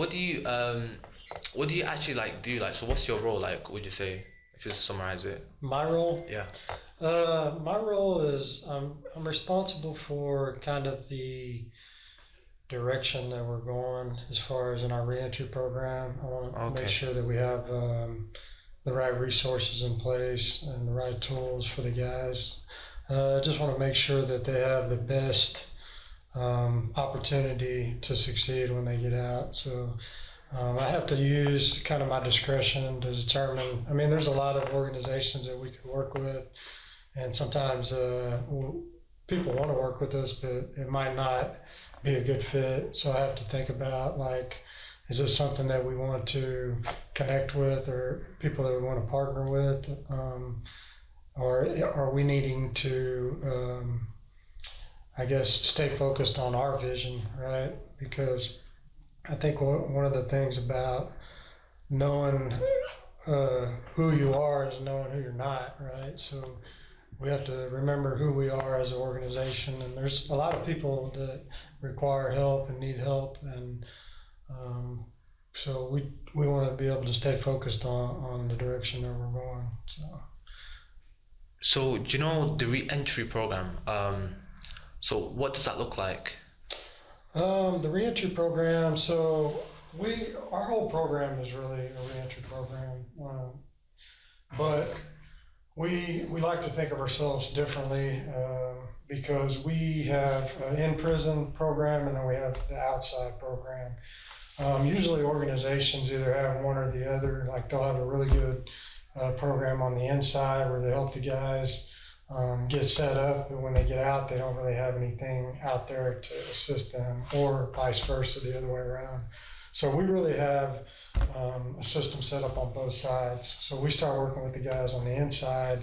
what do you actually like do? Like, so what's your role like? Would you say if you summarize it? My role? Yeah. My role is I'm responsible for kind of the direction that we're going as far as in our reentry program. I want to make Okay. sure that we have the right resources in place and the right tools for the guys. I just want to make sure that they have the best opportunity to succeed when they get out. So I have to use kind of my discretion to determine. I mean, there's a lot of organizations that we could work with, and sometimes people want to work with us, but it might not be a good fit. So I have to think about like, is this something that we want to connect with, or people that we want to partner with, or are we needing to, I guess, stay focused on our vision, right? Because I think one of the things about knowing who you are is knowing who you're not, right? So we have to remember who we are as an organization, and there's a lot of people that require help and need help, and um, so we want to be able to stay focused on the direction that we're going. So do you know the re-entry program? So what does that look like? The reentry program. So our whole program is really a reentry program, but we like to think of ourselves differently because we have an in-prison program and then we have the outside program. Usually organizations either have one or the other. Like they'll have a really good program on the inside where they help the guys get set up, but when they get out, they don't really have anything out there to assist them, or vice versa, the other way around. So we really have a system set up on both sides. So we start working with the guys on the inside,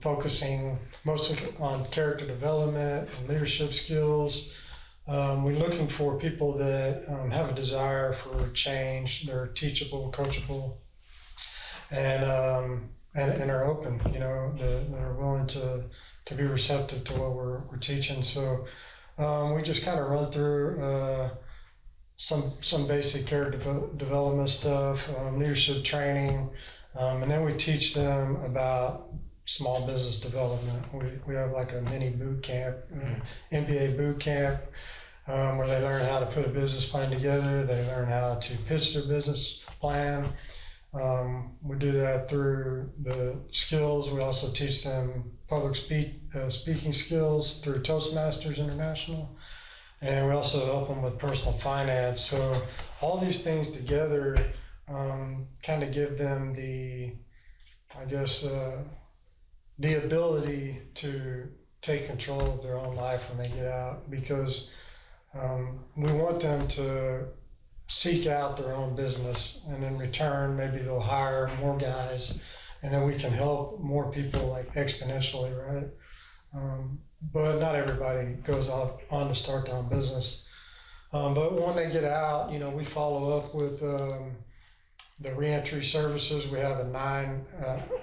focusing mostly on character development and leadership skills. We're looking for people that have a desire for change. They're teachable, coachable, and are open. You know, that are willing to be receptive to what we're teaching. So we just kind of run through some basic character development stuff, leadership training, and then we teach them about small business development. We have like a mini boot camp, MBA boot camp, where they learn how to put a business plan together. They learn how to pitch their business plan. We do that through the skills. We also teach them public speaking skills through Toastmasters International. And we also help them with personal finance. So all these things together kind of give them I guess, the ability to take control of their own life when they get out, because we want them to seek out their own business, and in return, maybe they'll hire more guys, and then we can help more people like exponentially, right? But not everybody goes off on to start their own business. But when they get out, you know, we follow up with the reentry services. We have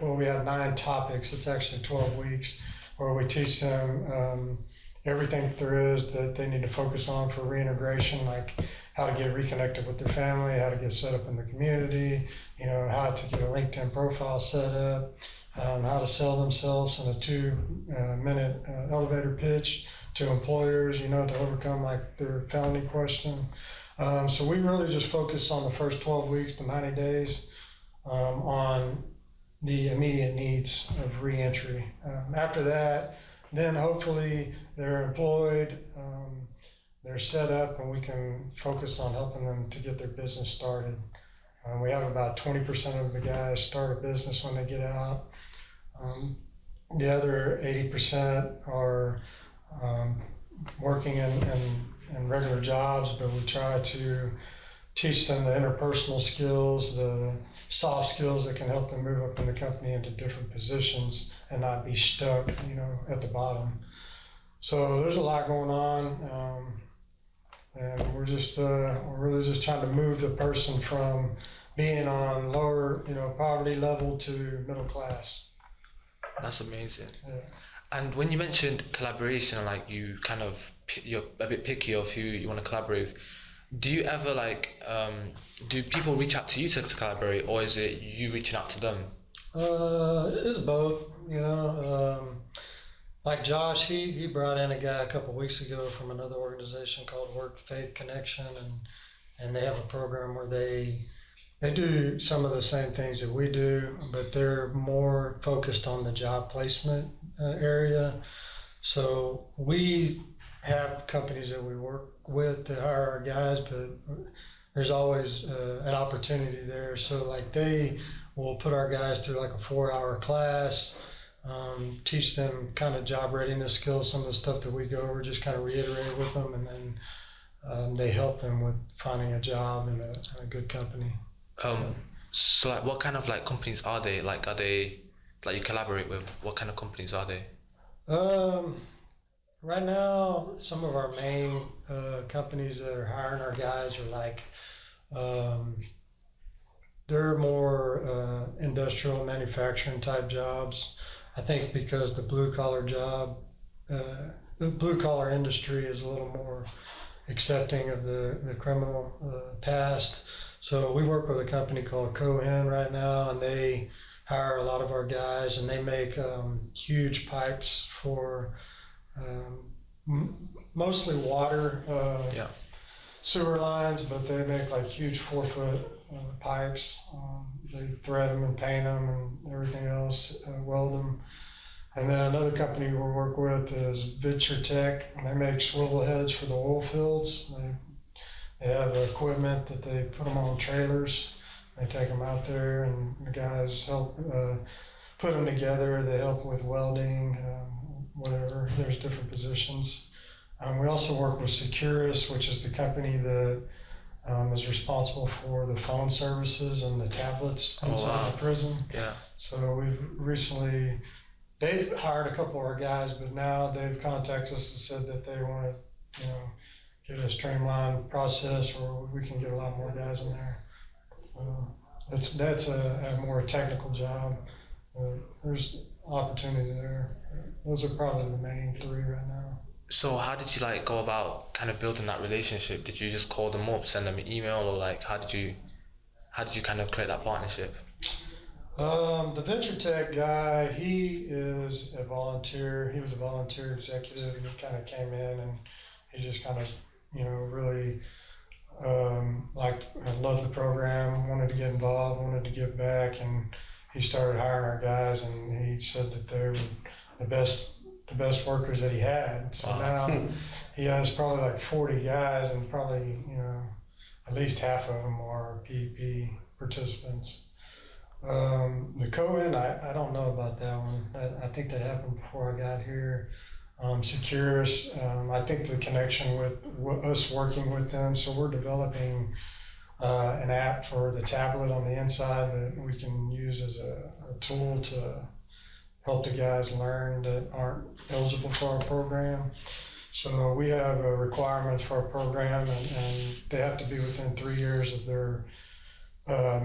we have 9 topics. It's actually 12 weeks where we teach them everything there is that they need to focus on for reintegration, like how to get reconnected with their family, how to get set up in the community, you know, how to get a LinkedIn profile set up, how to sell themselves in a 2-minute elevator pitch to employers, you know, to overcome like their felony question. So we really just focus on the first 12 weeks to 90 days on the immediate needs of reentry. After that, then hopefully they're employed, they're set up, and we can focus on helping them to get their business started. We have about 20% of the guys start a business when they get out. The other 80% are working in regular jobs, but we try to teach them the interpersonal skills, the soft skills that can help them move up in the company into different positions and not be stuck, you know, at the bottom. So there's a lot going on, and we're really just trying to move the person from being on lower, you know, poverty level to middle class. That's amazing. Yeah. And when you mentioned collaboration, like you're a bit picky of who you want to collaborate with. Do you ever do people reach out to you to collaborate, or is it you reaching out to them? It's both, like Josh, he brought in a guy a couple weeks ago from another organization called Work Faith Connection, and they have a program where they do some of the same things that we do, but they're more focused on the job placement area. So we have companies that we work with to hire our guys, but there's always an opportunity there. So like they will put our guys through like a 4-hour class, teach them kind of job readiness skills, some of the stuff that we go over, just kind of reiterate with them, and then they help them with finding a job in a good company. Um, so like, what kind of like companies are they? Like, are they like you collaborate with? What kind of companies are they? Um, right now, some of our main companies that are hiring our guys are like um, they're more industrial manufacturing type jobs. I think because the blue collar industry is a little more accepting of the criminal past. So we work with a company called Cohen right now, and they hire a lot of our guys, and they make huge pipes for mostly water Yeah. sewer lines, but they make like huge 4-foot pipes. They thread them and paint them and everything else, weld them. And then another company we work with is Venture Tech. They make swivel heads for the oil fields. They have equipment that they put them on trailers. They take them out there, and the guys help put them together. They help with welding, whatever. There's different positions. We also work with Securus, which is the company that is responsible for the phone services and the tablets Oh inside wow. the prison. Yeah. So they've hired a couple of our guys, but now they've contacted us and said that they want to, get a streamlined process where we can get a lot more guys in there. Uh, that's a more technical job. There's opportunity there. Those are probably the main three right now. So how did you like go about kind of building that relationship? Did you just call them up, send them an email, or like how did you kind of create that partnership? The venture tech guy, he is a volunteer. He was a volunteer executive, and he kind of came in and he just kind of, really like loved the program, wanted to get involved, wanted to give back, and he started hiring our guys. And he said that they were the best workers that he had. So Wow. now he has probably like 40 guys, and probably at least half of them are PEP participants. The Cohen, I don't know about that one. I think that happened before I got here. Securus, I think the connection with us working with them, so we're developing an app for the tablet on the inside that we can use as a tool to help the guys learn that aren't eligible for our program. So we have requirements for our program, and they have to be within 3 years of their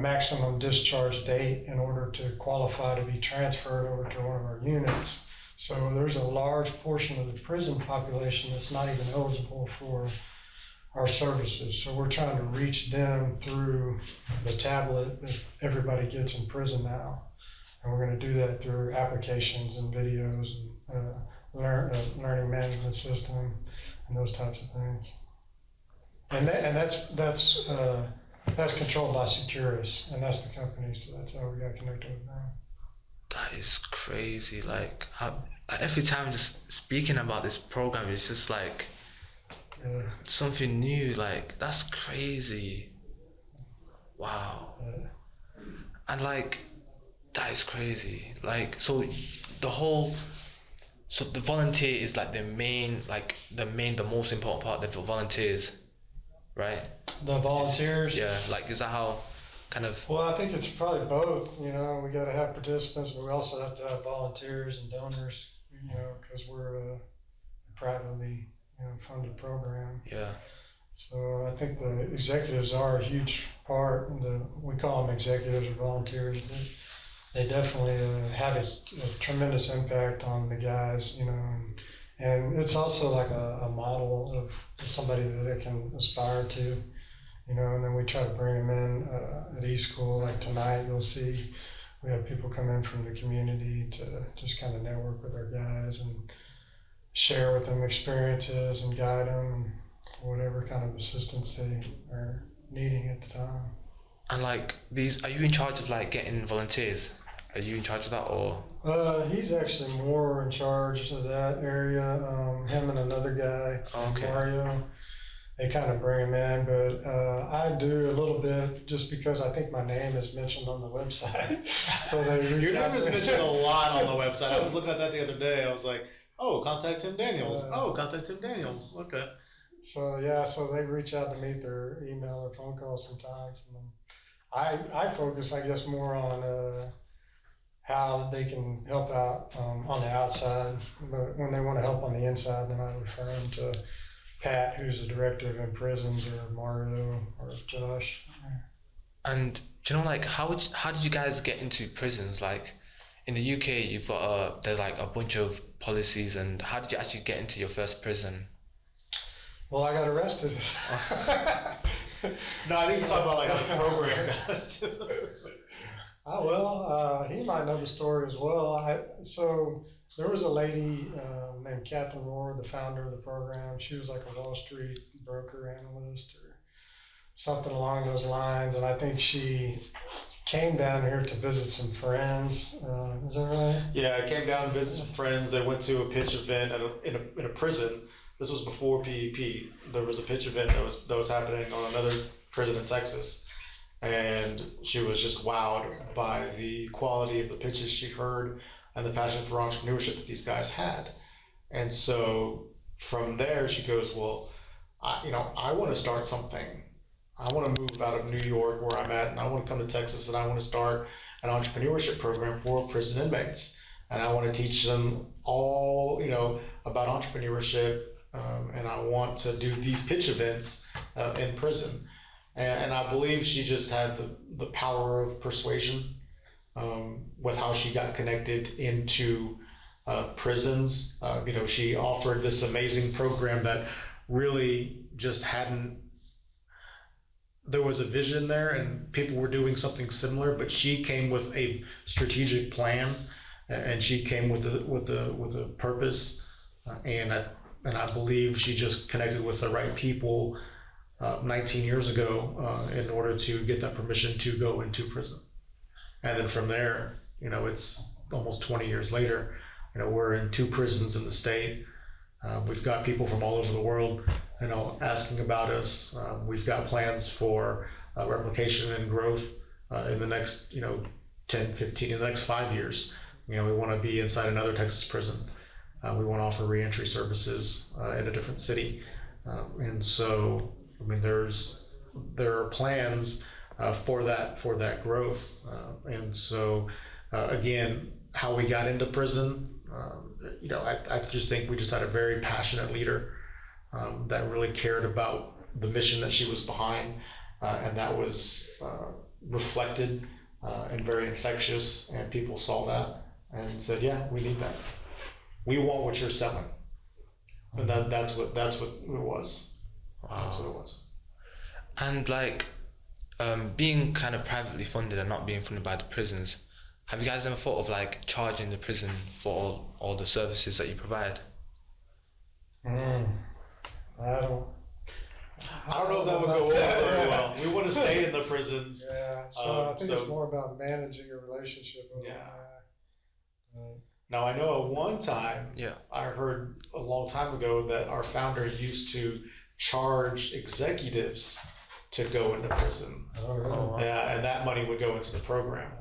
maximum discharge date in order to qualify to be transferred over to one of our units. So there's a large portion of the prison population that's not even eligible for our services. So we're trying to reach them through the tablet that everybody gets in prison now. And we're going to do that through applications and videos and learning management system and those types of things. And that's controlled by Securus, and that's the company, so that's how we got connected with them. That is crazy. Every time just speaking about this program, it's just like Yeah, something new. Like that's crazy. Wow. yeah. And like that is crazy. Like the whole so the volunteer is like the most important part of the volunteers, right? The volunteers. Yeah. Like is that how kind of Well, I think it's probably both. We got to have participants, but we also have to have volunteers and donors. Because we're a privately, funded program. yeah. So I think the executives are a huge part. We call them executives or volunteers. They definitely have a tremendous impact on the guys, and it's also like a model of somebody that they can aspire to. and then we try to bring them in at E-School. Like tonight, you'll see we have people come in from the community to just kind of network with our guys and share with them experiences and guide them and whatever kind of assistance they are needing at the time. And like these, are you in charge of like getting volunteers? Are you in charge of that or? He's actually more in charge of that area. Him and another guy, Okay. Mario, they kind of bring him in, but I do a little bit just because I think my name is mentioned on the website. So they Your name is mentioned a lot on the website. I was looking at that the other day. I was like, oh, contact Tim Daniels. Contact Tim Daniels. Okay. So yeah, so they reach out to me through email or phone calls sometimes, and then I focus, I guess, more on how they can help out on the outside. But when they want to help on the inside, then I refer them to Pat, who's the director of prisons, or Mario, or Josh. And do you know like how did you guys get into prisons? Like in the UK, you've got there's like a bunch of policies, and how did you actually get into your first prison? Well, I got arrested. No, I think he's talking about like a program. He might know the story as well. So there was a lady named Catherine Rohr, the founder of the program. She was like a Wall Street broker analyst or something along those lines, and I think she came down here to visit some friends. Is that right? Yeah, I came down to visit some friends. They went to a pitch event in a prison. This was before PEP. There was a pitch event that was happening on another prison in Texas, and she was just wowed by the quality of the pitches she heard and the passion for entrepreneurship that these guys had. And so from there, she goes, well, I want to start something. I want to move out of New York where I'm at, and I want to come to Texas, and I want to start an entrepreneurship program for prison inmates. And I want to teach them all, about entrepreneurship, and I want to do these pitch events in prison. And I believe she just had the power of persuasion with how she got connected into prisons. She offered this amazing program that really just hadn't. There was a vision there, and people were doing something similar, but she came with a strategic plan, and she came with a purpose, and I believe she just connected with the right people 19 years ago in order to get that permission to go into prison. And then from there, it's almost 20 years later. We're in 2 prisons in the state. We've got people from all over the world, asking about us. We've got plans for replication and growth in the next, 10, 15, in the next 5 years. We want to be inside another Texas prison. We want to offer reentry services in a different city. And so, there are plans for that growth. And so, again, how we got into prison, I just think we just had a very passionate leader that really cared about the mission that she was behind, and that was reflected and very infectious, and people saw that and said, yeah, we need that. We want what you're selling. And that's what it was. Wow. That's what it was. And like being kind of privately funded and not being funded by the prisons, have you guys ever thought of like charging the prison for all the services that you provide? I don't know if that would go over very well. We want to stay in the prisons. Yeah, so I think it's more about managing a relationship with them. Now, I know at one time, Yeah. I heard a long time ago that our founder used to charge executives to go into prison. Oh, really? Oh, wow. Yeah, and that money would go into the program.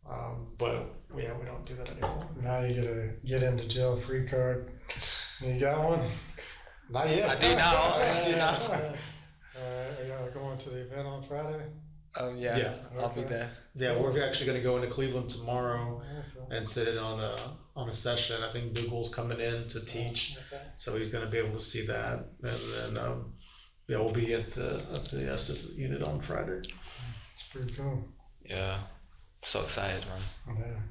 Okay. But we don't do that anymore. Now you get a get into jail free card. You got one? Not yet. I do now. I do now. Are you going to the event on Friday? Yeah. Yeah. I'll be there. Yeah, we're actually going to go into Cleveland tomorrow Okay. and sit in on a session. I think Dougal's coming in to teach, Okay. so he's going to be able to see that. And then we'll be at the Estes unit on Friday. It's pretty cool. Yeah. So excited, man.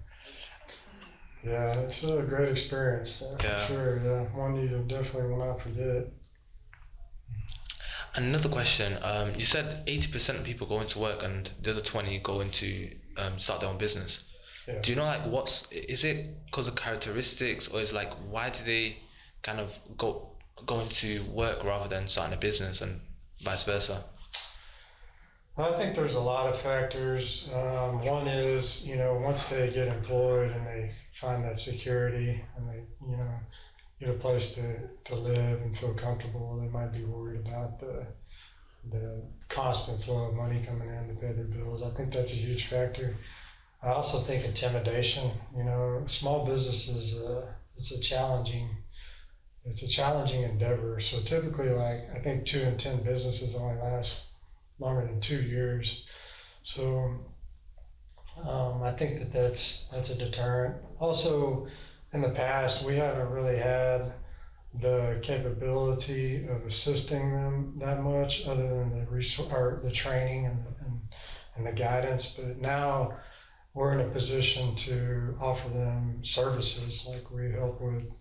Yeah, it's a great experience. Yeah. For sure. Yeah, one you definitely will not forget. And another question, you said 80% of people go into work and the other 20 go into start their own business. Yeah. Do you know like is it because of characteristics, or is like why do they kind of go into work rather than starting a business and vice versa? I think there's a lot of factors. One is, once they get employed and they find that security and they, get a place to live and feel comfortable, they might be worried about the constant flow of money coming in to pay their bills. I think that's a huge factor. I also think intimidation. Small businesses, it's a challenging endeavor. So typically, like I think 2 in 10 businesses only last longer than 2 years. So I think that's a deterrent. Also, in the past, we haven't really had the capability of assisting them that much, other than the resource or the training and the guidance. But now we're in a position to offer them services. Like we help with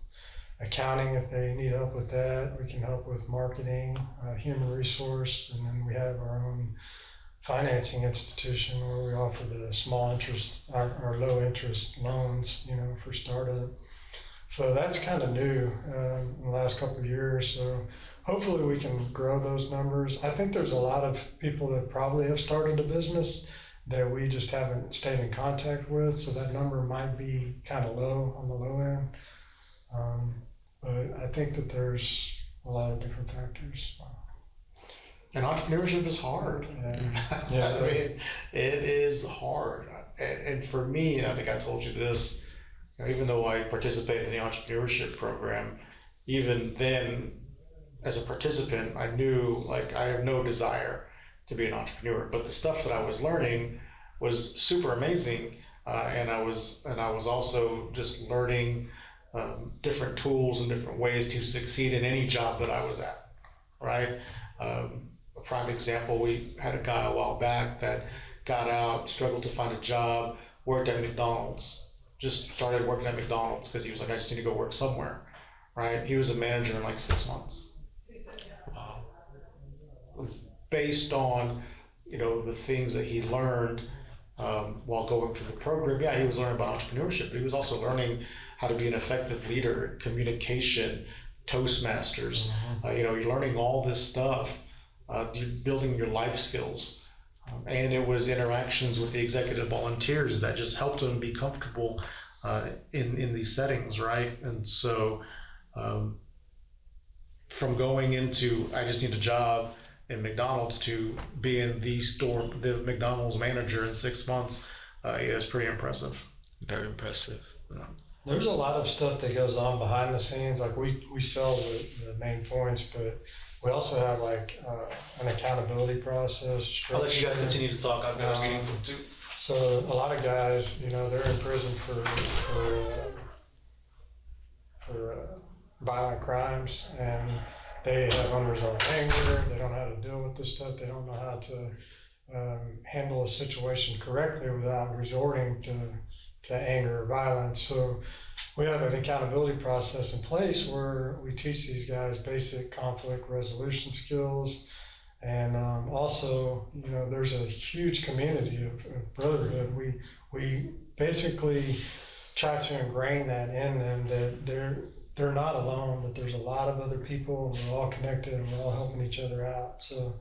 accounting if they need help with that. We can help with marketing, human resource, and then we have our own financing institution where we offer the small interest or low interest loans, for startup. So that's kind of new in the last couple of years. So hopefully we can grow those numbers. I think there's a lot of people that probably have started a business that we just haven't stayed in contact with. So that number might be kind of low on the low end. But I think that there's a lot of different factors. And entrepreneurship is hard. Yeah. I mean, it is hard. And for me, and I think I told you this, even though I participated in the entrepreneurship program, even then, as a participant, I knew like I have no desire to be an entrepreneur. But the stuff that I was learning was super amazing, and I was also just learning different tools and different ways to succeed in any job that I was at. Right. A prime example: we had a guy a while back that got out, struggled to find a job, worked at McDonald's. Just started working at McDonald's because he was like, I just need to go work somewhere, right? He was a manager in like 6 months. Wow. Based on, the things that he learned while going through the program. Yeah, he was learning about entrepreneurship, but he was also learning how to be an effective leader, communication, Toastmasters. You're learning all this stuff. You're building your life skills. And it was interactions with the executive volunteers that just helped him be comfortable in these settings, right? And so from going into I just need a job in McDonald's to being the McDonald's manager in 6 months, it was pretty impressive. Very impressive. Yeah. There's a lot of stuff that goes on behind the scenes. Like we sell the main points, but we also have like an accountability process. I'll let you guys continue to talk. I've got a meeting too. So a lot of guys, they're in prison for violent crimes, and they have unresolved anger. They don't know how to deal with this stuff. They don't know how to handle a situation correctly without resorting to anger or violence. So we have an accountability process in place where we teach these guys basic conflict resolution skills. And also, there's a huge community of brotherhood. We basically try to ingrain that in them, that they're not alone, that there's a lot of other people, and we're all connected and we're all helping each other out. So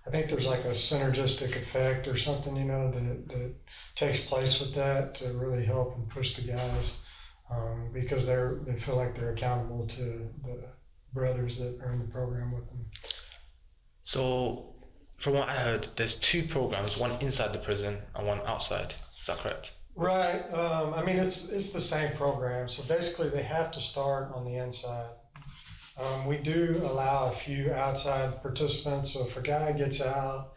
I think there's like a synergistic effect or something, that takes place with that to really help and push the guys, because they feel like they're accountable to the brothers that are in the program with them. So, from what I heard, there's two programs, one inside the prison and one outside. Is that correct? Right. I mean, it's the same program. So basically, they have to start on the inside. We do allow a few outside participants. So if a guy gets out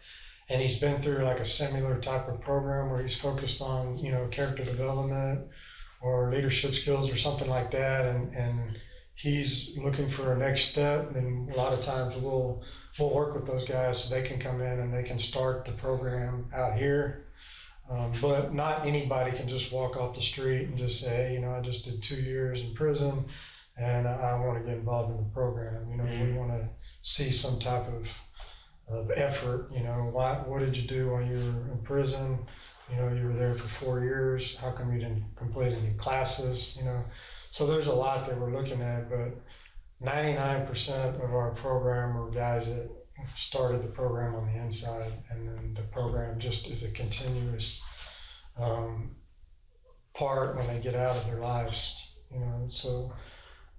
and he's been through like a similar type of program where he's focused on, character development or leadership skills or something like that, and he's looking for a next step, then a lot of times we'll work with those guys so they can come in and they can start the program out here. But not anybody can just walk off the street and just say, hey, I just did 2 years in prison and I want to get involved in the program. We want to see some type of of effort. What did you do while you were in prison? You were there for 4 years. How come you didn't complete any classes? So there's a lot that we're looking at, but 99% of our program are guys that started the program on the inside, and then the program just is a continuous part when they get out of their lives. So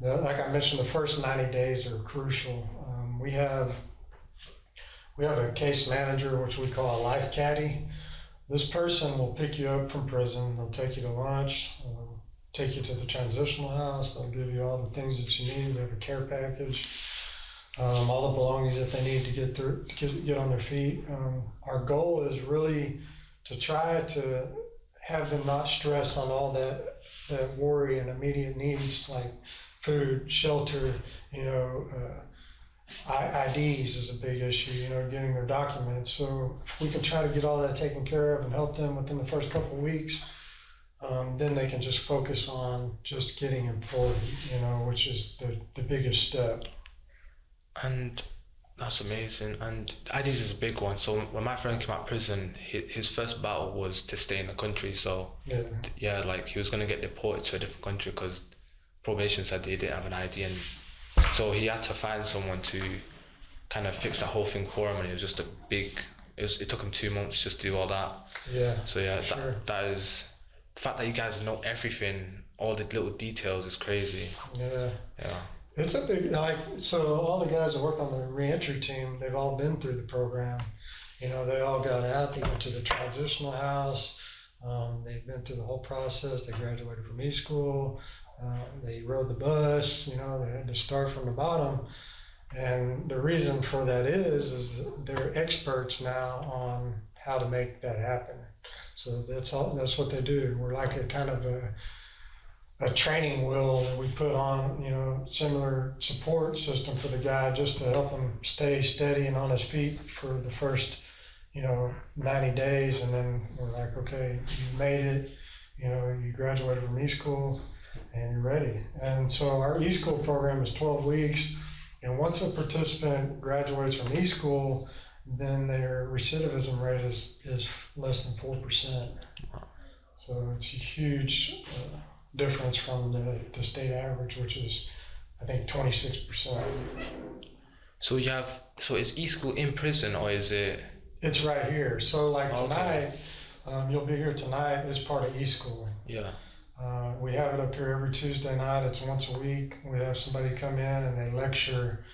like I mentioned, the first 90 days are crucial. We have a case manager, which we call a life caddy. This person will pick you up from prison. They'll take you to lunch, take you to the transitional house. They'll give you all the things that you need. They have a care package, all the belongings that they need to get on their feet. Our goal is really to try to have them not stress on all that worry and immediate needs like food, shelter, IDs is a big issue, getting their documents. So if we can try to get all that taken care of and help them within the first couple of weeks, then they can just focus on just getting employed, which is the biggest step. And that's amazing. And IDs is a big one. So when my friend came out of prison, his first battle was to stay in the country. So yeah, like he was gonna get deported to a different country because probation said they didn't have an ID, and so he had to find someone to kind of fix that whole thing for him. And it was just it took him 2 months just to do all that. Yeah. So yeah, sure. that is the fact that you guys know everything, all the little details is crazy. Yeah. Yeah. It's a big, so all the guys that work on the reentry team, they've all been through the program. They all got out, they went to the transitional house. They've been through the whole process. They graduated from e-school. They rode the bus, they had to start from the bottom. And the reason for that is they're experts now on how to make that happen. So that's what they do. We're like a kind of a training wheel that we put on, similar support system for the guy just to help him stay steady and on his feet for the first, 90 days. And then we're like, okay, you made it, you graduated from e-school and you're ready. And so our e-school program is 12 weeks. And once a participant graduates from e-school, then their recidivism rate is less than 4%. So it's a huge difference from the state average, which is, I think, 26%. So is e-school in prison or is it? It's right here. So like tonight, you'll be here tonight. It's part of e-school. Yeah. We have it up here every Tuesday night. It's once a week. We have somebody come in and they lecture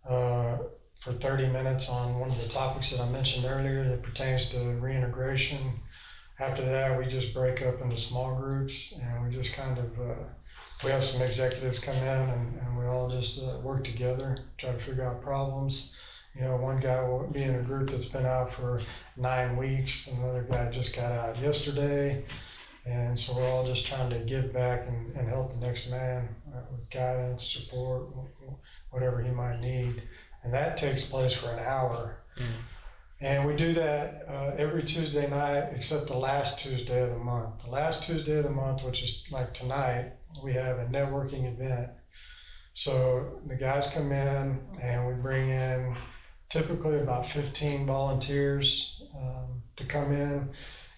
for 30 minutes on one of the topics that I mentioned earlier that pertains to reintegration. After that, we just break up into small groups and we just kind of, we have some executives come in and we all just work together, try to figure out problems. One guy will be in a group that's been out for 9 weeks. Another guy just got out yesterday. And so we're all just trying to give back and help the next man with guidance, support, whatever he might need. And that takes place for an hour. Mm. And we do that every Tuesday night except the last Tuesday of the month. The last Tuesday of the month, which is like tonight, we have a networking event. So the guys come in and we bring in typically about 15 volunteers to come in.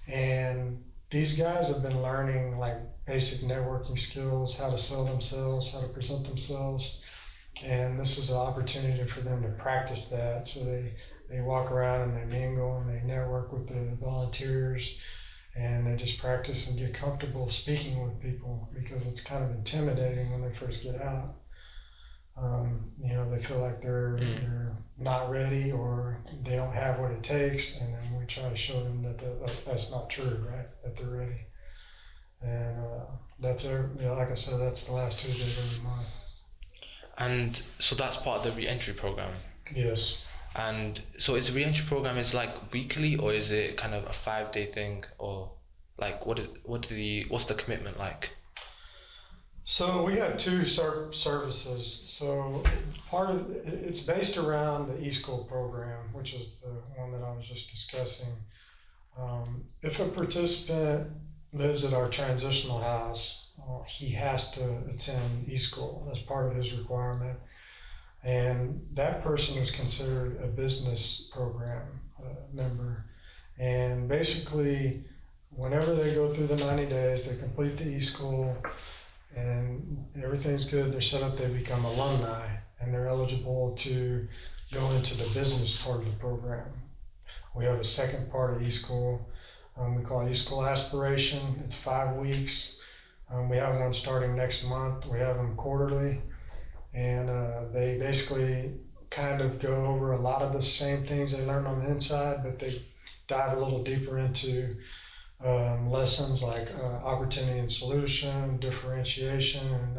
And these guys have been learning like basic networking skills, how to sell themselves, how to present themselves. And this is an opportunity for them to practice that. So they walk around and they mingle and they network with the volunteers and they just practice and get comfortable speaking with people because it's kind of intimidating when they first get out. They feel like they're not ready or they don't have what it takes, and then we try to show them that that's not true, right? That they're ready. And like I said, that's the last Tuesday of every month. And so that's part of the re-entry program? Yes. And so is the re-entry program is like weekly or is it kind of a 5-day thing, or like what's the commitment like? So we have two services. So part of it's based around the e-school program, which is the one that I was just discussing. If a participant lives at our transitional house, he has to attend e-school. That's part of his requirement. And that person is considered a business program member. And basically, whenever they go through the 90 days, they complete the e-school and everything's good, they're set up, they become alumni and they're eligible to go into the business part of the program. We have a second part of e-school. We call e-school aspiration. It's 5 weeks. We have one starting next month. We have them quarterly. And they basically kind of go over a lot of the same things they learned on the inside, but they dive a little deeper into lessons like opportunity and solution, differentiation, and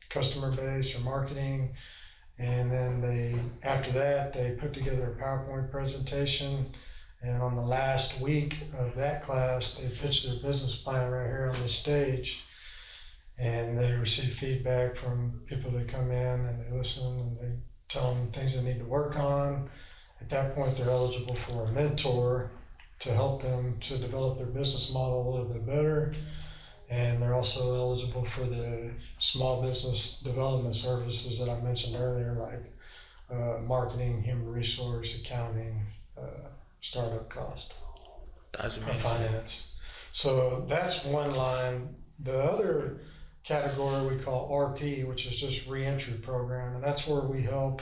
customer base or marketing. And then after that, they put together a PowerPoint presentation. And on the last week of that class, they pitch their business plan right here on the stage. And they receive feedback from people that come in and they listen and they tell them things they need to work on. At that point, they're eligible for a mentor to help them to develop their business model a little bit better. And they're also eligible for the small business development services that I mentioned earlier, like marketing, human resource, accounting, startup cost, That's or amazing. finance. So that's one line. The other category we call RP, which is just reentry program, and that's where we help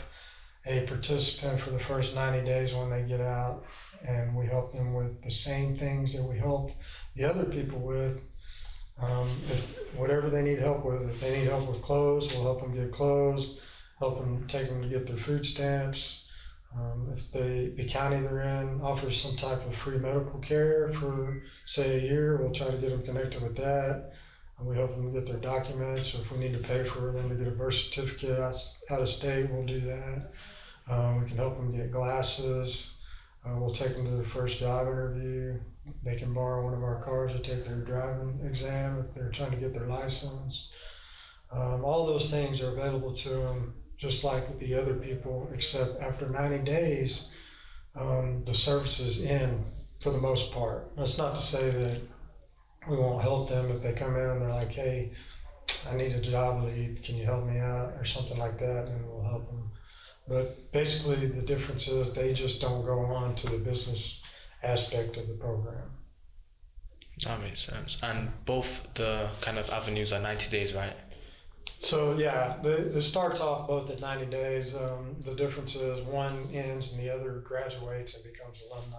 a participant for the first 90 days when they get out, and we help them with the same things that we help the other people with. If whatever they need help with, if they need help with clothes, we'll help them get clothes, help them take them to get their food stamps. If the county they're in offers some type of free medical care for say a year, we'll try to get them connected with that. We help them get their documents, or if we need to pay for them to get a birth certificate out of state, we'll do that. We can help them get glasses. We'll take them to their first job interview. They can borrow one of our cars to take their driving exam if they're trying to get their license. All those things are available to them just like the other people, except after 90 days, the services end for the most part. That's not to say that we won't help them if they come in and they're like, hey, I need a job lead, can you help me out, or something like that, and we'll help them. But basically the difference is they just don't go on to the business aspect of the program. That makes sense. And both the kind of avenues are 90 days, right? So yeah, it starts off both at 90 days. The difference is one ends and the other graduates and becomes alumni.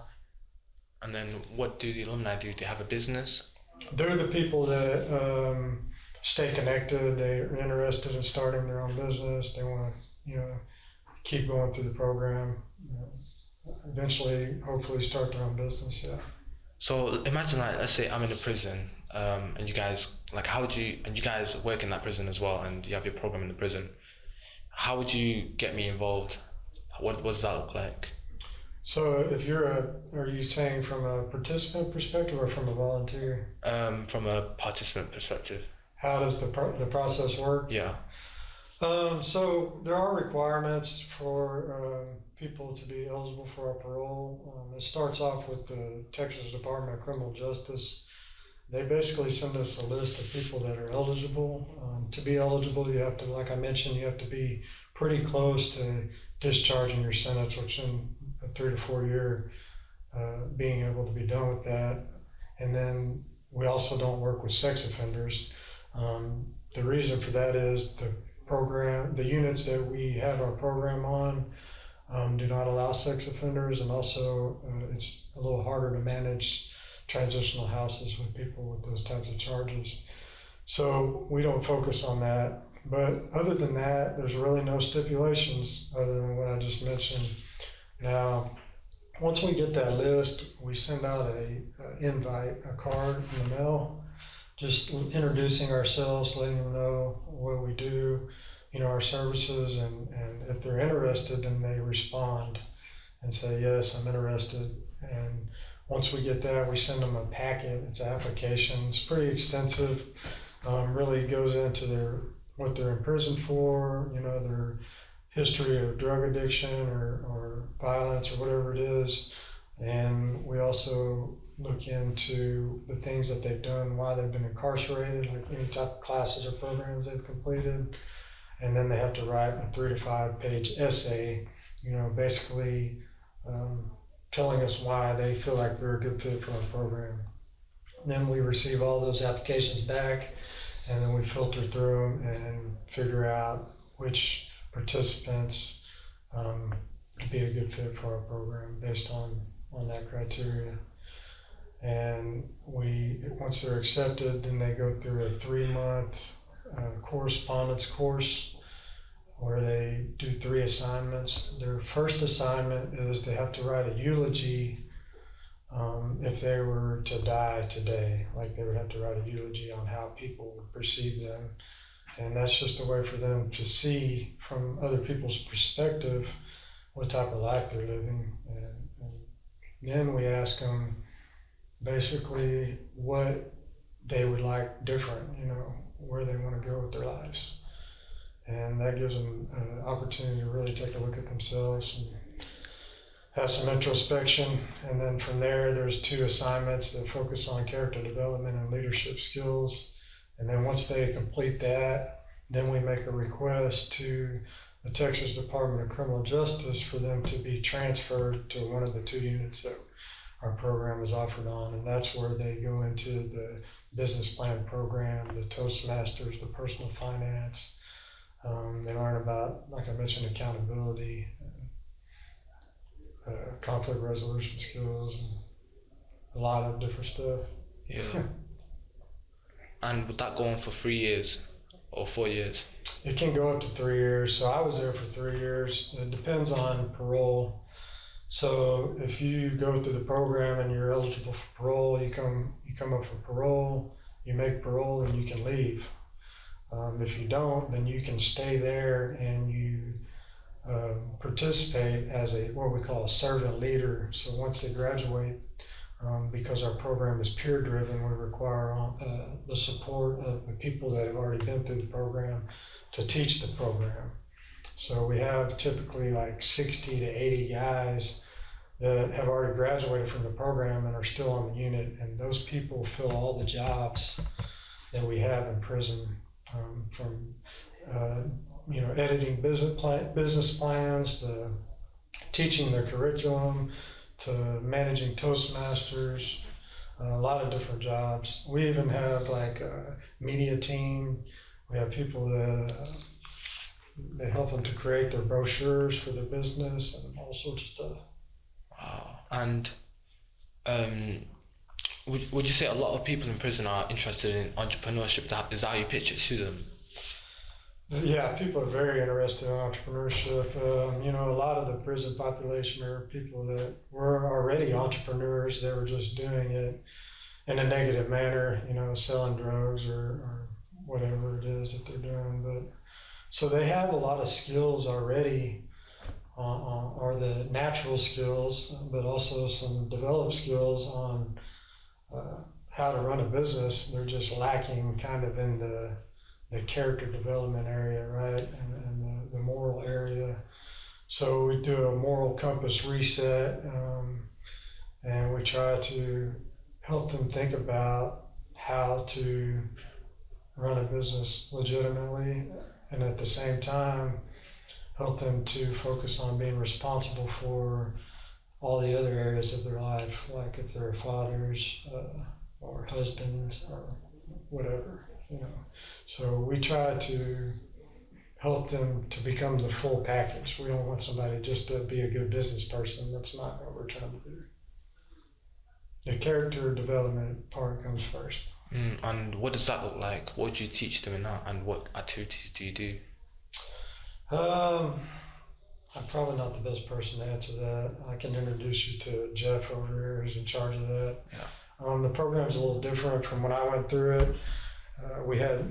And then what do the alumni do? They have a business? They're the people that stay connected. They're interested in starting their own business. They want to, keep going through the program. Eventually, hopefully, start their own business. Yeah. So imagine, like, let's say I'm in a prison, and you guys, like, and you guys work in that prison as well, and you have your program in the prison. How would you get me involved? What does that look like? So if are you saying from a participant perspective or from a volunteer? From a participant perspective. How does the process work? Yeah. So there are requirements for people to be eligible for our parole. It starts off with the Texas Department of Criminal Justice. They basically send us a list of people that are eligible. To be eligible, you have to, like I mentioned, you have to be pretty close to discharging your sentence, which in a 3 to 4 year, being able to be done with that. And then we also don't work with sex offenders. The reason for that is the units that we have our program on do not allow sex offenders, and also it's a little harder to manage transitional houses with people with those types of charges. So we don't focus on that. But other than that, there's really no stipulations other than what I just mentioned. Now, once we get that list, we send out a card in the mail, just introducing ourselves, letting them know what we do, our services, and if they're interested, then they respond and say, yes, I'm interested. And once we get that, we send them a packet. It's an application. It's pretty extensive. Really goes into what they're in prison for, their history of drug addiction or violence or whatever it is. And we also look into the things that they've done, why they've been incarcerated, like any type of classes or programs they've completed. and then they have to write a 3 to 5 page essay, basically telling us why they feel like we're a good fit for our program. Then we receive all those applications back, and then we filter through them and figure out which participants could be a good fit for our program based on that criteria. And once they're accepted, then they go through a 3-month correspondence course where they do 3 assignments. Their first assignment is they have to write a eulogy if they were to die today. Like, they would have to write a eulogy on how people would perceive them. And that's just a way for them to see from other people's perspective what type of life they're living. And then we ask them basically what they would like different, where they want to go with their lives. And that gives them an opportunity to really take a look at themselves and have some introspection. And then from there, there's 2 assignments that focus on character development and leadership skills. And then once they complete that, then we make a request to the Texas Department of Criminal Justice for them to be transferred to one of the 2 units that our program is offered on. And that's where they go into the business plan program, the Toastmasters, the personal finance. They learn about, like I mentioned, accountability, conflict resolution skills, and a lot of different stuff. Yeah. And would that go on for 3 years or 4 years? It can go up to 3 years. So I was there for 3 years. It depends on parole. So if you go through the program and you're eligible for parole, you come up for parole, you make parole, and you can leave. If you don't, then you can stay there and you participate as what we call a servant leader. So once they graduate, because our program is peer driven, we require the support of the people that have already been through the program to teach the program. So we have typically like 60 to 80 guys that have already graduated from the program and are still on the unit, and those people fill all the jobs that we have in prison, from editing business plans to teaching their curriculum to managing Toastmasters, a lot of different jobs. We even have like a media team. We have people that they help them to create their brochures for their business and all sorts of stuff. Wow. And would you say a lot of people in prison are interested in entrepreneurship? Is that how you pitch it to them? Yeah, people are very interested in entrepreneurship. A lot of the prison population are people that were already entrepreneurs. They were just doing it in a negative manner, selling drugs or whatever it is that they're doing. But so they have a lot of skills already, or the natural skills, but also some developed skills on how to run a business. They're just lacking kind of in the character development area, right, and the moral area. So we do a moral compass reset, and we try to help them think about how to run a business legitimately, and at the same time help them to focus on being responsible for all the other areas of their life, like if they're fathers or husbands or whatever. So we try to help them to become the full package. We don't want somebody just to be a good business person. That's not what we're trying to do. The character development part comes first. And what does that look like? What do you teach them in that, and what activities do you do? I'm probably not the best person to answer that. I can introduce you to Jeff over here, who's in charge of that. Yeah. The program's a little different from when I went through it.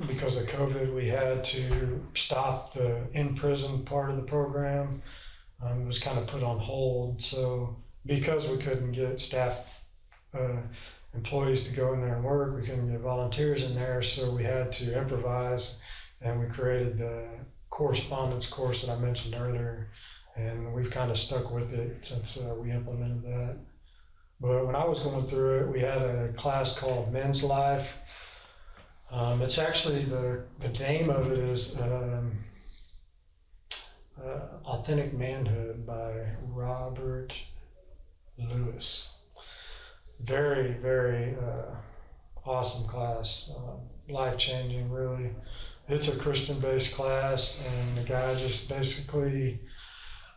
Because of COVID, we had to stop the in-prison part of the program. It was kind of put on hold. So because we couldn't get staff employees to go in there and work, we couldn't get volunteers in there, so we had to improvise, and we created the correspondence course that I mentioned earlier, and we've kind of stuck with it since we implemented that. But when I was going through it, we had a class called Men's Life. It's actually the name of it is Authentic Manhood by Robert Lewis. Very, very awesome class. Life-changing, really. It's a Christian-based class, and the guy just basically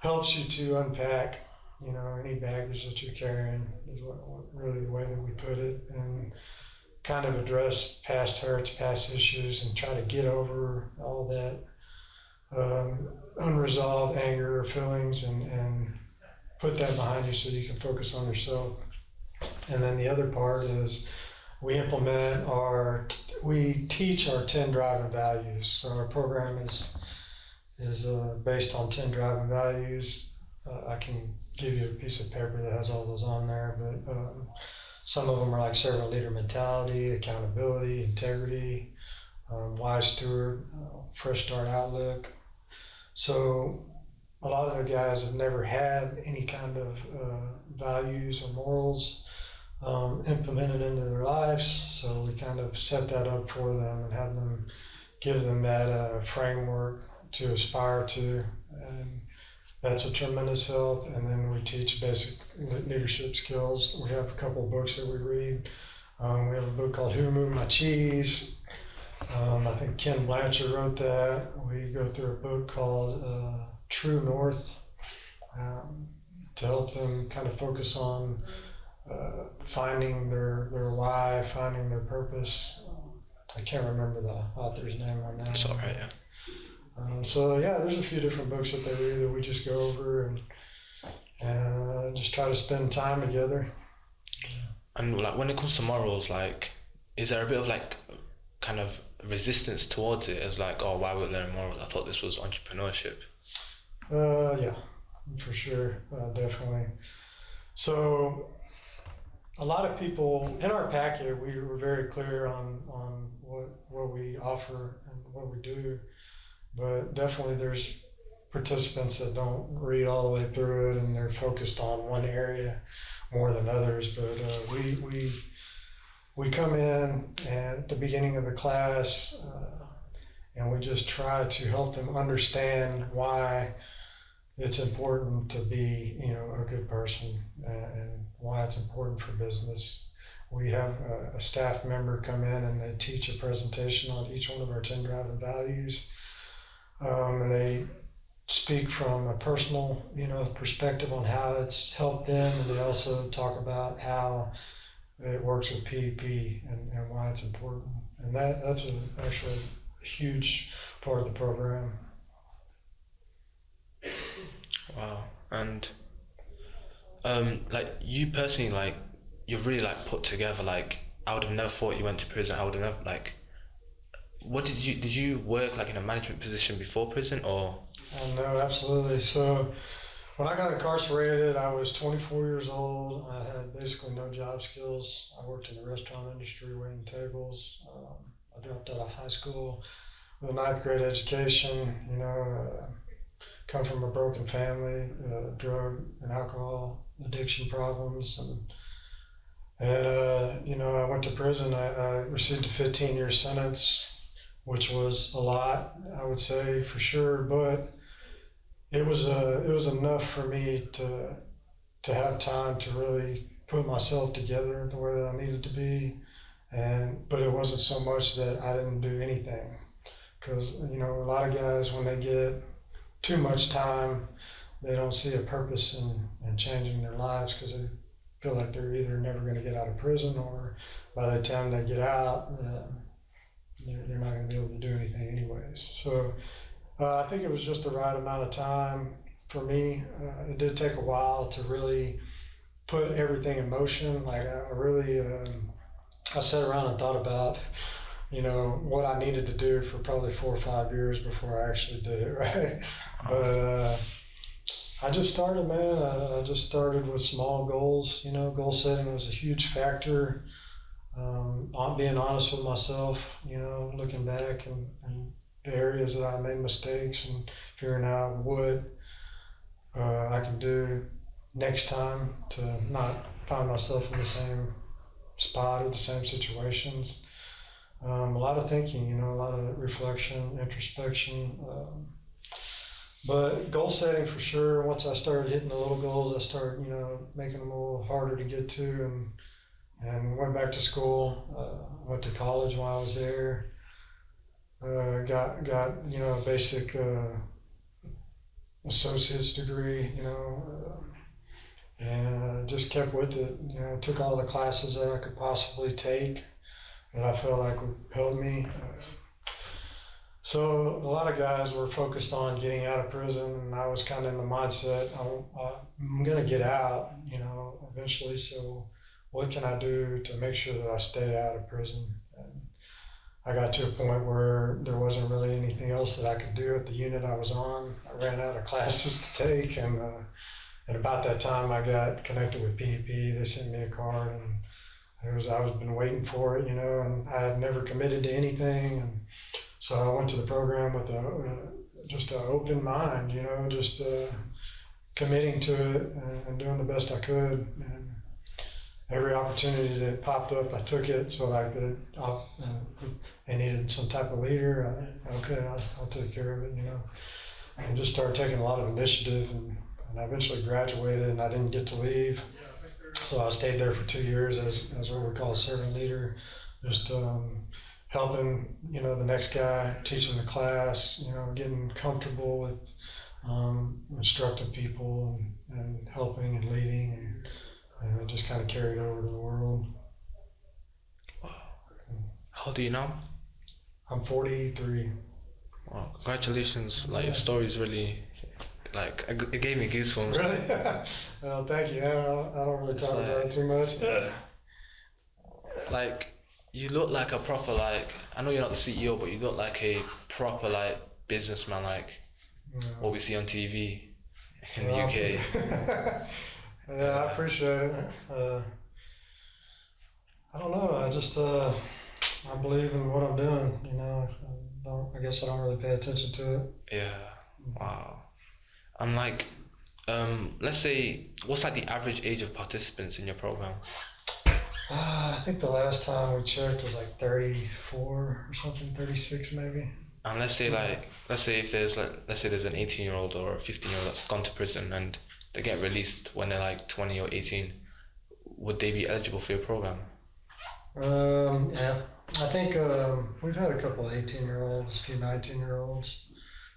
helps you to unpack, any baggage that you're carrying is really the way that we put it, and kind of address past hurts, past issues, and try to get over all that unresolved anger or feelings and put that behind you so you can focus on yourself. And then the other part is we teach our 10 driving values. So our program is based on 10 driving values. I can give you a piece of paper that has all those on there, but some of them are like servant leader mentality, accountability, integrity, wise steward, fresh start outlook. So a lot of the guys have never had any kind of values or morals implemented into their lives. So we kind of set that up for them and have them give them that framework to aspire to. And that's a tremendous help. And then we teach basic leadership skills. We have a couple of books that we read. We have a book called Who Moved My Cheese? I think Ken Blanchard wrote that. We go through a book called True North to help them kind of focus on finding their why, finding their purpose. I can't remember the author's name on that. That's all right, yeah. So yeah, there's a few different books that they read that we just go over and just try to spend time together. And like when it comes to morals, like, is there a bit of like kind of resistance towards it as like, oh, why would we learn morals? I thought this was entrepreneurship. Yeah, for sure, definitely. So a lot of people in our packet, we were very clear on what we offer and what we do, but definitely there's participants that don't read all the way through it and they're focused on one area more than others. But we come in at the beginning of the class and we just try to help them understand why it's important to be, a good person and why it's important for business. We have a staff member come in and they teach a presentation on each one of our 10 driving values. And they speak from a personal, perspective on how it's helped them. And they also talk about how it works with PEP and why it's important. And that's actually a huge part of the program. Wow. And like you personally, like you've really like put together, like I would have never thought you went to prison. I would have never like, what did you work like in a management position before prison or? No, absolutely. So when I got incarcerated, I was 24 years old. I had basically no job skills. I worked in the restaurant industry, waiting tables. I dropped out of high school with a 9th grade education, come from a broken family, drug and alcohol addiction problems. And I went to prison. I received a 15-year sentence, which was a lot, I would say, for sure. But it was enough for me to have time to really put myself together the way that I needed to be. But it wasn't so much that I didn't do anything. Because, a lot of guys, when they get too much time, they don't see a purpose in changing their lives because they feel like they're either never going to get out of prison or by the time they get out, they're not going to be able to do anything anyways. So I think it was just the right amount of time for me. It did take a while to really put everything in motion. Like I sat around and thought about, what I needed to do for probably 4 or 5 years before I actually did it, right? But I just started, man. I just started with small goals. Goal setting was a huge factor. Being honest with myself, looking back and the areas that I made mistakes and figuring out what I can do next time to not find myself in the same spot or the same situations. A lot of thinking, a lot of reflection, introspection, But goal setting for sure. Once I started hitting the little goals, I started, making them a little harder to get to, and went back to school. Went to college while I was there. Got a basic associate's degree, and just kept with it. Took all the classes that I could possibly take that I felt like would help me. So a lot of guys were focused on getting out of prison, and I was kind of in the mindset I'm going to get out, eventually. So what can I do to make sure that I stay out of prison? And I got to a point where there wasn't really anything else that I could do at the unit I was on. I ran out of classes to take, and about that time I got connected with PEP. They sent me a card, and I was been waiting for it, and I had never committed to anything, and so I went to the program with just an open mind, just committing to it and doing the best I could. And every opportunity that popped up, I took it. So like they needed some type of leader. Okay, I'll take care of it, and just started taking a lot of initiative, and I eventually graduated, and I didn't get to leave. So I stayed there for 2 years as what we call a servant leader, just helping, the next guy, teaching the class, getting comfortable with instructing people and helping and leading, and it just kind of carried over to the world. How old are you now? I'm 43. Wow, congratulations! Like your story is really, like, it gave me goosebumps. Really? Well, thank you. I don't really talk about it too much. Like, you look like a proper, like, I know you're not the CEO, but you look like a proper, like, businessman, like what we see on TV in the UK. Yeah, I appreciate it. I don't know. I just I believe in what I'm doing. I guess I don't really pay attention to it. Yeah. Wow. I'm like, let's say, what's like the average age of participants in your program? I think the last time we checked was like 34 or something, 36 maybe. And let's say if there's let's say there's an 18-year-old or a 15-year-old that's gone to prison and they get released when they're like 20 or 18, would they be eligible for your program? Yeah, I think we've had a couple of 18-year-olds, a few 19-year-olds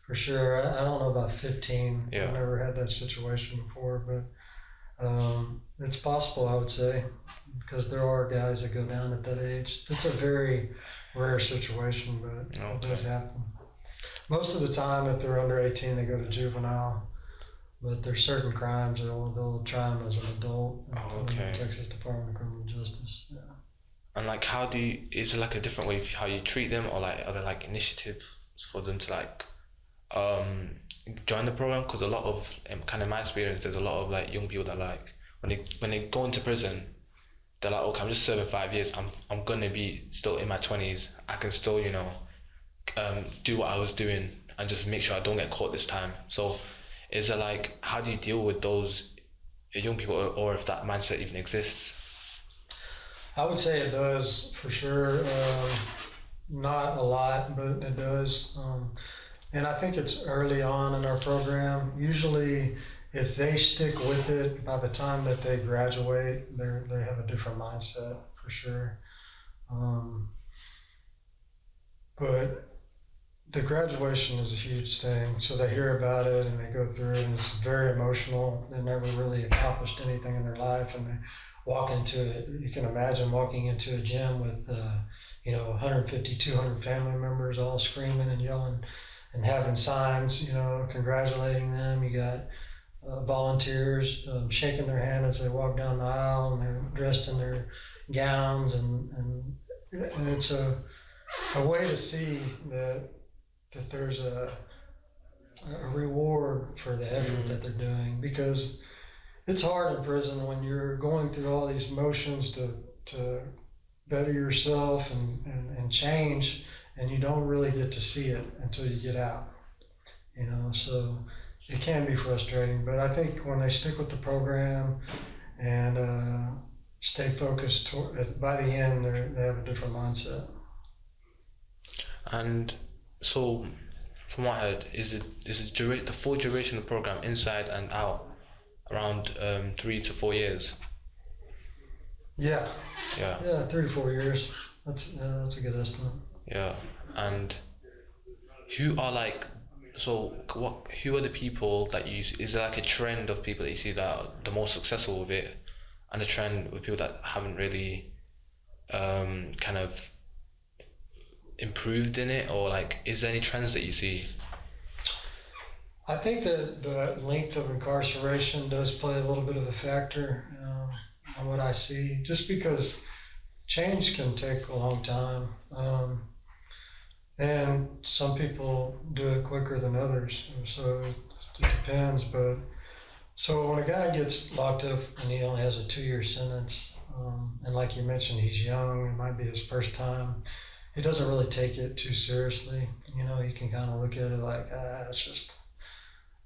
for sure. I don't know about 15. Yeah. I've never had that situation before, but it's possible, I would say, because there are guys that go down at that age. It's a very rare situation, but it does happen. Most of the time, if they're under 18, they go to juvenile. But there's certain crimes that they'll try them as an adult in the Texas Department of Criminal Justice. Yeah. And like, is it like a different way of how you treat them, or like are there like initiatives for them to like join the program? Because a lot of kind of my experience, there's a lot of like young people that like when they go into prison, they're like, okay, I'm just serving 5 years. I'm gonna be still in my 20s. I can still do what I was doing and just make sure I don't get caught this time. So is it like, how do you deal with those young people, or if that mindset even exists? I would say it does for sure. Not a lot, but it does. And I think it's early on in our program. Usually, if they stick with it, by the time that they graduate, they have a different mindset for sure. But the graduation is a huge thing. So they hear about it and they go through it, and it's very emotional. They never really accomplished anything in their life, and they walk into it. You can imagine walking into a gym with 150, 200 family members all screaming and yelling and having signs, congratulating them. You got volunteers shaking their hand as they walk down the aisle, and they're dressed in their gowns, and it's a way to see that there's a reward for the effort that they're doing, because it's hard in prison when you're going through all these motions to better yourself and change, and you don't really get to see it until you get out, so it can be frustrating. But I think when they stick with the program and stay focused, by the end they have a different mindset. And so from what I heard, the full duration of the program inside and out around 3 to 4 years. Yeah, Yeah, yeah, 3 to 4 years. That's a good estimate. yeah. And who are like, so what? Who are the people that you see? Is there like a trend of people that you see that are the most successful with it, and a trend with people that haven't really kind of improved in it, or like, is there any trends that you see? I think that the length of incarceration does play a little bit of a factor on what I see, just because change can take a long time. And some people do it quicker than others, so it depends. But so when a guy gets locked up and he only has a 2-year sentence, and like you mentioned, he's young, it might be his first time, he doesn't really take it too seriously. He can kind of look at it like, it's just,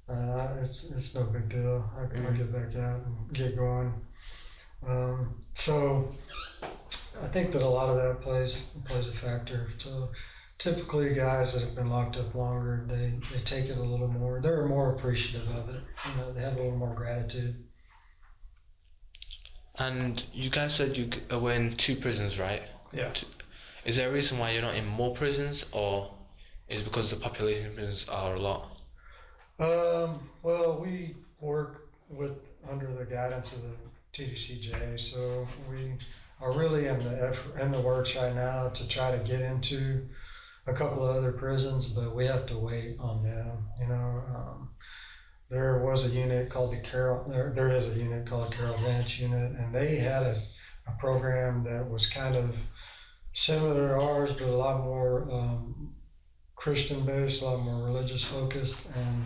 it's no big deal. I'll get back out and get going. So I think that a lot of that plays a factor. So typically, guys that have been locked up longer, they take it a little more. They're more appreciative of it. They have a little more gratitude. And you guys said you were in 2 prisons, right? Yeah. Is there a reason why you're not in more prisons, or is it because the population of prisons are a lot? Well, we work under the guidance of the TDCJ, so we are really in the works right now to try to get into a couple of other prisons, but we have to wait on them. There was a unit called there is a unit called the Carroll Vance unit, and they had a program that was kind of similar to ours, but a lot more Christian based, a lot more religious focused, and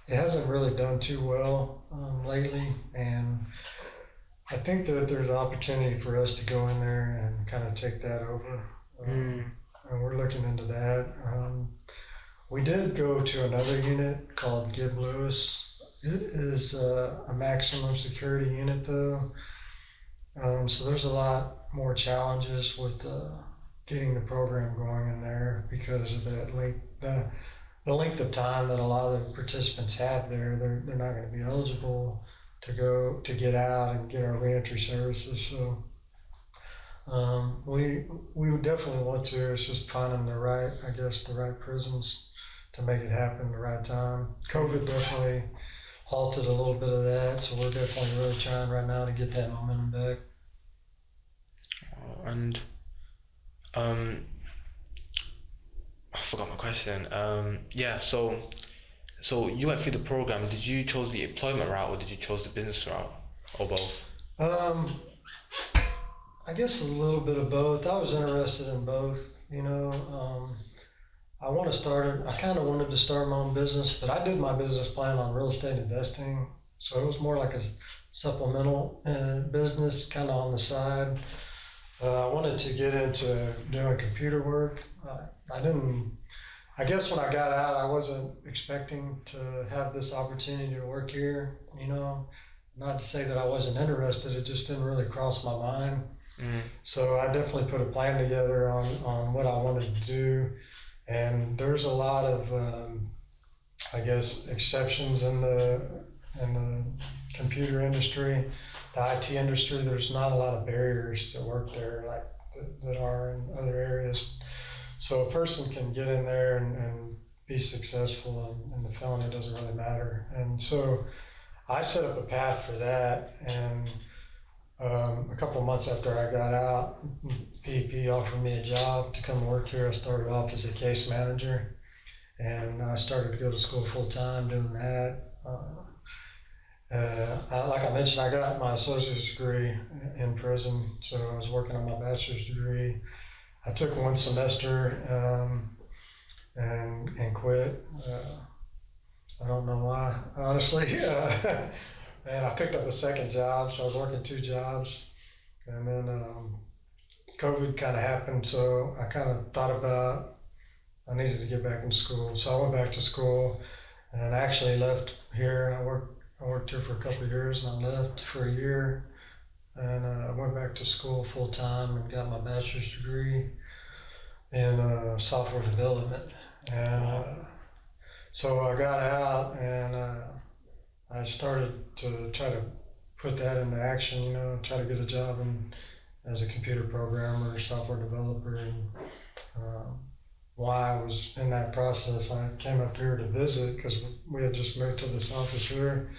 it hasn't really done too well lately. And I think that there's an opportunity for us to go in there and kind of take that over. And we're looking into that. We did go to another unit called Gibb Lewis. It is a maximum security unit though. So there's a lot more challenges with getting the program going in there because of that the length of time that a lot of the participants have there. They're not going to be eligible to get out and get our reentry services. So we would definitely want to. It's just finding the right prisons to make it happen at the right time. COVID definitely halted a little bit of that, so we're definitely really trying right now to get that momentum back. And I forgot my question. Yeah, so you went through the program. Did you choose the employment route, or did you choose the business route, or both? I guess a little bit of both. I was interested in both. I kind of wanted to start my own business, but I did my business plan on real estate investing. So it was more like a supplemental business kind of on the side. I wanted to get into doing computer work. I guess when I got out, I wasn't expecting to have this opportunity to work here, not to say that I wasn't interested, it just didn't really cross my mind. So I definitely put a plan together on what I wanted to do. And there's a lot of, exceptions in the computer industry, the IT industry. There's not a lot of barriers to work there like that are in other areas. So a person can get in there and be successful, and the felony doesn't really matter. And so I set up a path for that. And a couple of months after I got out, PEP offered me a job to come work here. I started off as a case manager, and I started to go to school full time doing that. Like I mentioned, I got my associate's degree in prison, so I was working on my bachelor's degree. I took one semester and quit. I don't know why, honestly. And I picked up a second job, so I was working 2 jobs. And then COVID kind of happened, so I kind of thought about I needed to get back in school. So I went back to school and I actually left here. I worked here for a couple of years, and I left for a year. And I went back to school full time and got my bachelor's degree in software development. And So I got out and I started to try to put that into action, try to get a job as a computer programmer, software developer. And while I was in that process, I came up here to visit because we had just moved to this office here.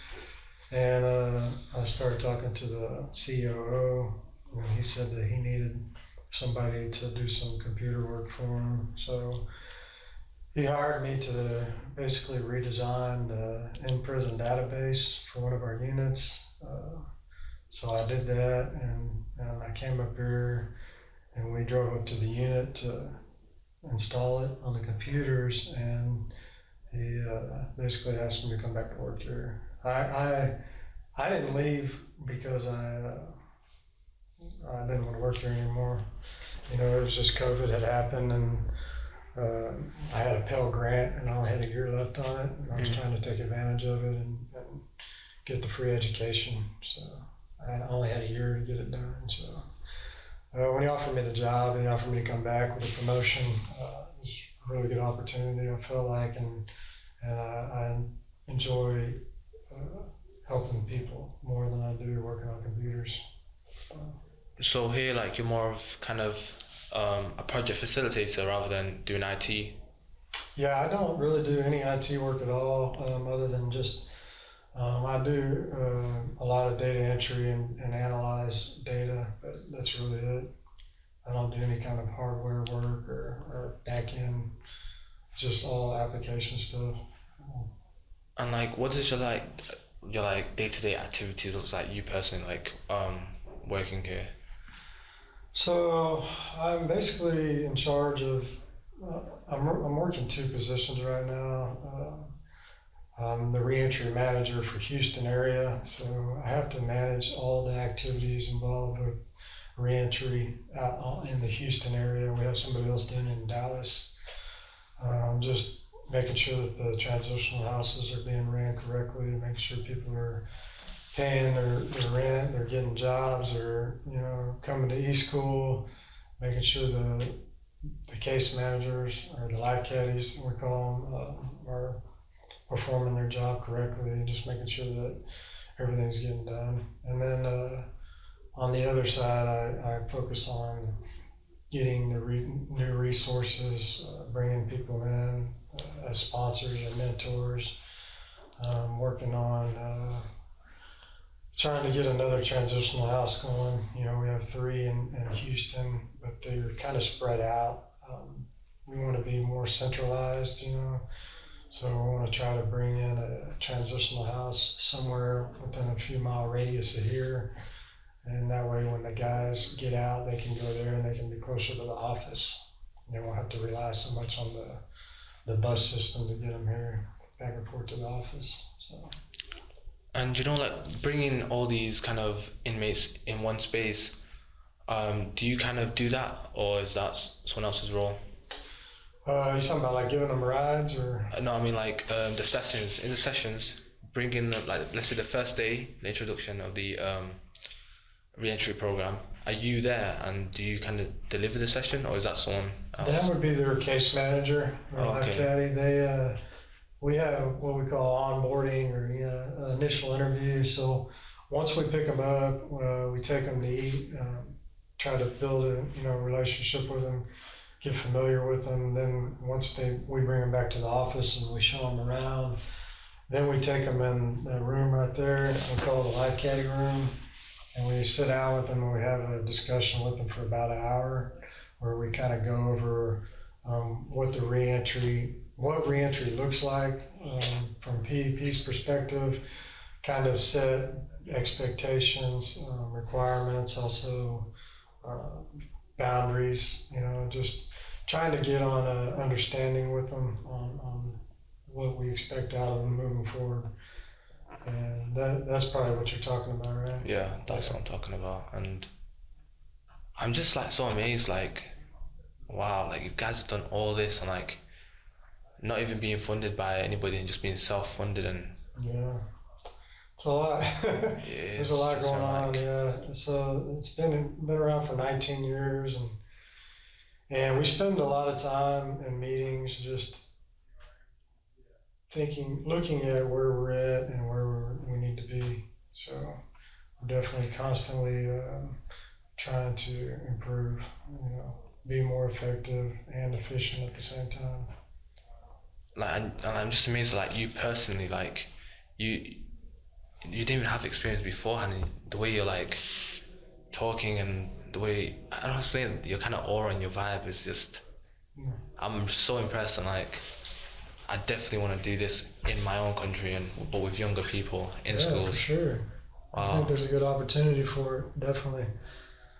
And I started talking to the COO, and he said that he needed somebody to do some computer work for him. So he hired me to basically redesign the in-prison database for one of our units. So I did that, and I came up here, and we drove up to the unit to install it on the computers, and he basically asked me to come back to work here. I didn't leave because I didn't want to work there anymore. It was just COVID had happened, and I had a Pell Grant, and I only had a year left on it, and I was trying to take advantage of it and get the free education. So I only had a year to get it done. So when he offered me the job and he offered me to come back with a promotion, it was a really good opportunity, I felt like, and I enjoy helping people more than I do working on computers. So here, like, you're more of kind of a project facilitator rather than doing IT. Yeah, I don't really do any IT work at all, other than just I do a lot of data entry and analyze data, but that's really it. I don't do any kind of hardware work or back end, just all application stuff. And like, what does your like day-to-day activities looks like, you personally, like working here? So I'm basically in charge of. I'm working two positions right now. I'm the Re-Entry Manager for Houston area, so I have to manage all the activities involved with re-entry out in the Houston area. We have somebody else doing it in Dallas. Just making sure that the transitional houses are being ran correctly, making sure people are paying their rent, they're getting jobs, or coming to e-school, making sure the case managers or the life caddies, we call them, are performing their job correctly, and just making sure that everything's getting done. And then on the other side, I focus on getting the new resources, bringing people in as sponsors and mentors, working on trying to get another transitional house going. We have 3 in Houston, but they're kind of spread out. We want to be more centralized, so we want to try to bring in a transitional house somewhere within a few mile radius of here. And that way, when the guys get out, they can go there and they can be closer to the office. They won't have to rely so much on the bus system to get them here, back and forth to the office. So. And like, bringing all these kind of inmates in one space, do you kind of do that, or is that someone else's role? You talking about like giving them rides, or? No, I mean like the sessions. In the sessions, bringing like, let's say the first day, the introduction of the re-entry program. Are you there, and do you kind of deliver the session, or is that someone else? That would be their case manager, their life caddy. They we have what we call onboarding or initial interview. So once we pick them up, we take them to eat, try to build a relationship with them, get familiar with them. Then once we bring them back to the office and we show them around. Then we take them in the room right there. We call it the life caddy room. And we sit down with them and we have a discussion with them for about an hour, where we kind of go over what re-entry looks like from PEP's perspective, kind of set expectations, requirements, also boundaries, just trying to get on an understanding with them on what we expect out of them moving forward. And that's probably what you're talking about, right? Yeah, that's what I'm talking about. And I'm just like so amazed, like, wow, like you guys have done all this and like not even being funded by anybody and just being self-funded. And yeah, it's a lot. There's a lot going on. Yeah, so it's been around for 19 years, and we spend a lot of time in meetings just looking at where we're at and where we need to be. So we're definitely constantly trying to improve, be more effective and efficient at the same time. Like, and I'm just amazed, like you personally, like you you didn't even have experience beforehand, and the way you're like talking and the way I don't know, explain your kind of aura and your vibe is just I'm so impressed, and like I definitely want to do this in my own country and but with younger people in Yeah, for schools. sure. I think Wow. there's a good opportunity for it, definitely.